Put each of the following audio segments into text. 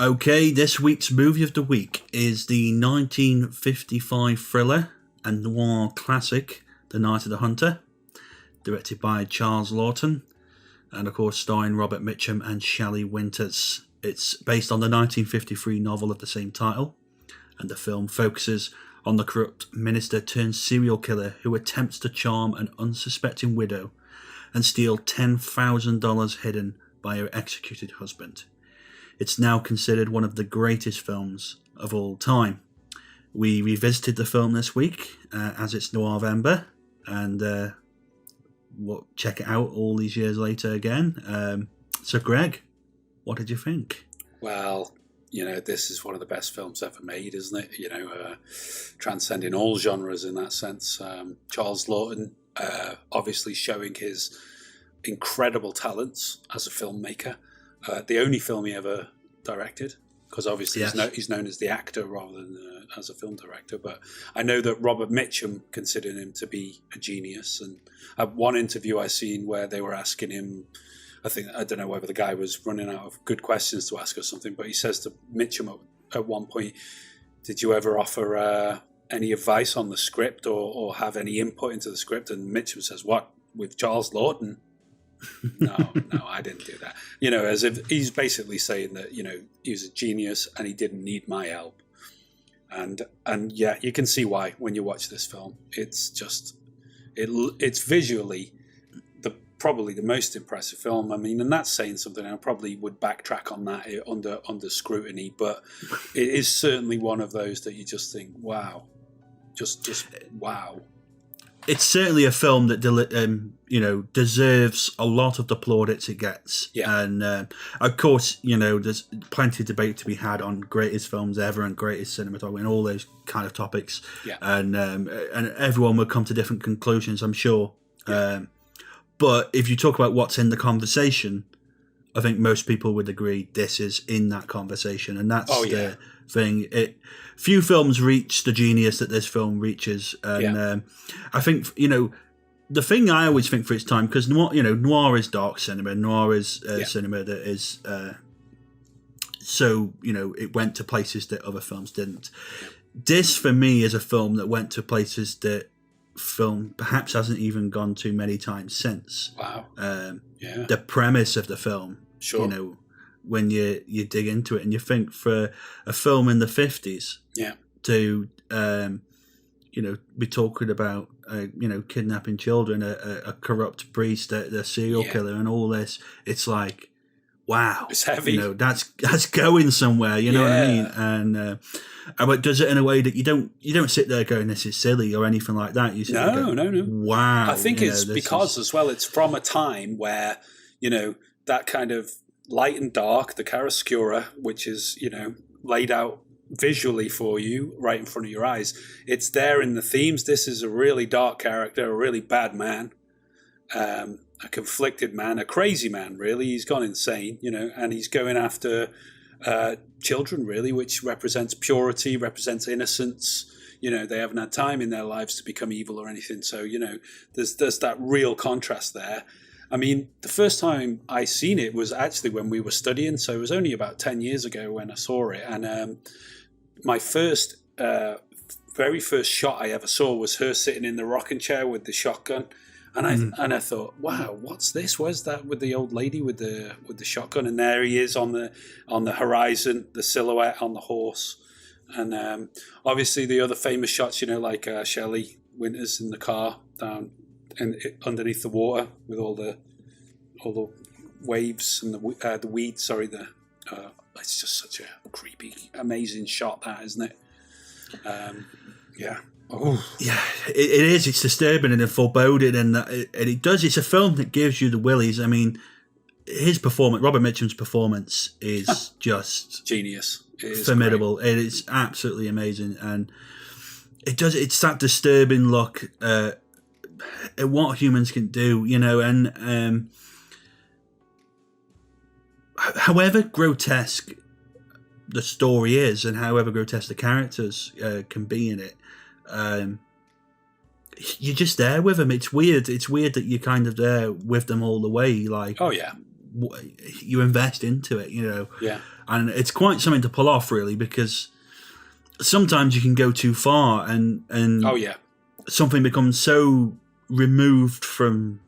Okay, this week's movie of the week is the 1955 thriller and noir classic, The Night of the Hunter, directed by Charles Laughton, and of course starring Robert Mitchum and Shelley Winters. It's based on the 1953 novel of the same title, and the film focuses on the corrupt minister turned serial killer who attempts to charm an unsuspecting widow and steal $10,000 hidden by her executed husband. It's now considered one of the greatest films of all time. We revisited the film this week as it's Noirvember, and we'll check it out all these years later again. So Greg, what did you think? Well, this is one of the best films ever made, isn't it? Transcending all genres in that sense. Charles Laughton obviously showing his incredible talents as a filmmaker. The only film he ever directed, because obviously he's known as the actor rather than as a film director. But I know that Robert Mitchum considered him to be a genius. And one interview I seen where they were asking him, I don't know whether the guy was running out of good questions to ask or something, but he says to Mitchum at one point, "Did you ever offer any advice on the script or have any input into the script?" And Mitchum says, "What, with Charles Laughton?" No, I didn't do that. As if he's basically saying that, he was a genius and he didn't need my help. And yeah, you can see why when you watch this film. It's just, it's visually probably the most impressive film. I mean, and that's saying something. I probably would backtrack on that under scrutiny, but it is certainly one of those that you just think, wow, just wow. It's certainly a film that deserves a lot of the plaudits it gets. Yeah. And of course, there's plenty of debate to be had on greatest films ever and greatest cinematography and all those kind of topics. Yeah. And everyone will come to different conclusions, I'm sure. Yeah. But if you talk about what's in the conversation, I think most people would agree this is in that conversation, and that's the thing. Few films reach the genius that this film reaches, and I think the thing I always think for its time, because noir is dark cinema. Noir is cinema that is so it went to places that other films didn't. This for me is a film that went to places that film perhaps hasn't even gone to many times since. Wow. The premise of the film, sure. When you dig into it and you think for a film in the 50s, to be talking about kidnapping children, a corrupt priest, a serial killer, and all this, it's like, wow, it's heavy. That's going somewhere. You know what I mean? And but does it in a way that you don't sit there going, this is silly or anything like that. You sit there going, no. Wow. I think it's because as well, it's from a time where that kind of light and dark, the chiaroscuro, which is laid out visually for you right in front of your eyes. It's there in the themes. This is a really dark character, a really bad man, a conflicted man, a crazy man, really. He's gone insane, and he's going after children, really, which represents purity, represents innocence. They haven't had time in their lives to become evil or anything. So, there's that real contrast there. I mean, the first time I seen it was actually when we were studying. So it was only about 10 years ago when I saw it. And my very first shot I ever saw was her sitting in the rocking chair with the shotgun. And I thought, wow, what's this? Where's that with the old lady with the shotgun? And there he is on the horizon, the silhouette on the horse. And obviously the other famous shots, like Shelley Winters in the car down underneath the water with all the waves and the weeds. Sorry, it's just such a creepy, amazing shot, that, isn't it? Yeah. Oh. Yeah, it is. It's disturbing and foreboding, and it does. It's a film that gives you the willies. I mean, his performance, Robert Mitchum's performance, is just genius. It is formidable. Great. It is absolutely amazing, and it does. It's that disturbing look at what humans can do, and however grotesque the story is, and however grotesque the characters can be in it. You're just there with them. It's weird. It's weird that you're kind of there with them all the way. Like, oh yeah, you invest into it. Yeah. and it's quite something to pull off, really, because sometimes you can go too far, and Oh yeah, something becomes so removed from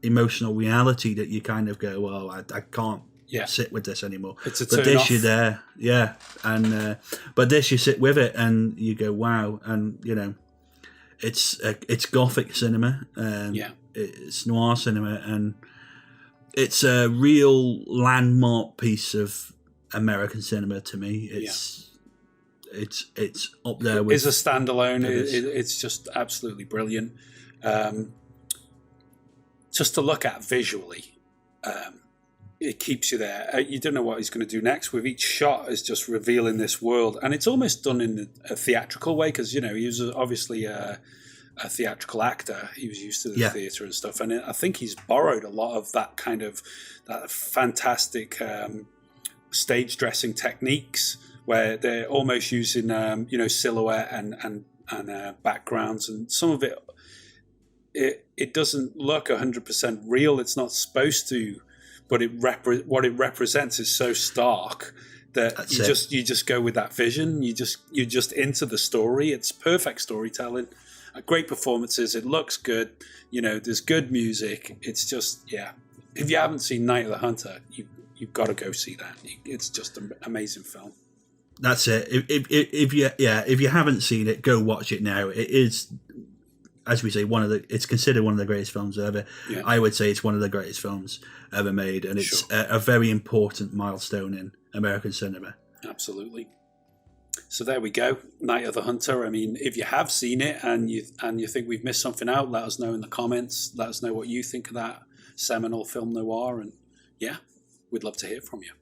emotional reality that you kind of go, well, I can't sit with this anymore. It's a but turn this off. you're there, yeah, and but this you sit with it and you go, wow, and you know, it's gothic cinema, it's noir cinema, and it's a real landmark piece of American cinema to me. It's up there with. It's a standalone. It's just absolutely brilliant. Just to look at visually, it keeps you there. You don't know what he's going to do next. With each shot is just revealing this world, and it's almost done in a theatrical way because he was obviously a theatrical actor. He was used to the theatre and stuff, and I think he's borrowed a lot of that kind of that fantastic stage dressing techniques where they're almost using silhouette and backgrounds, and some of it doesn't look 100% real. It's not supposed to, but what it represents is so stark that you just go with that vision. You're just into the story. It's perfect storytelling. Great performances. It looks good. There's good music. It's just, if you haven't seen Night of the Hunter, you've got to go see that. It's just an amazing film. That's it. If you haven't seen it, go watch it now. It is, as we say, it's considered one of the greatest films ever. Yeah. I would say it's one of the greatest films ever made, and it's a very important milestone in American cinema. Absolutely. So there we go, Night of the Hunter. I mean, if you have seen it and you think we've missed something out, let us know in the comments. Let us know what you think of that seminal film noir, and we'd love to hear from you.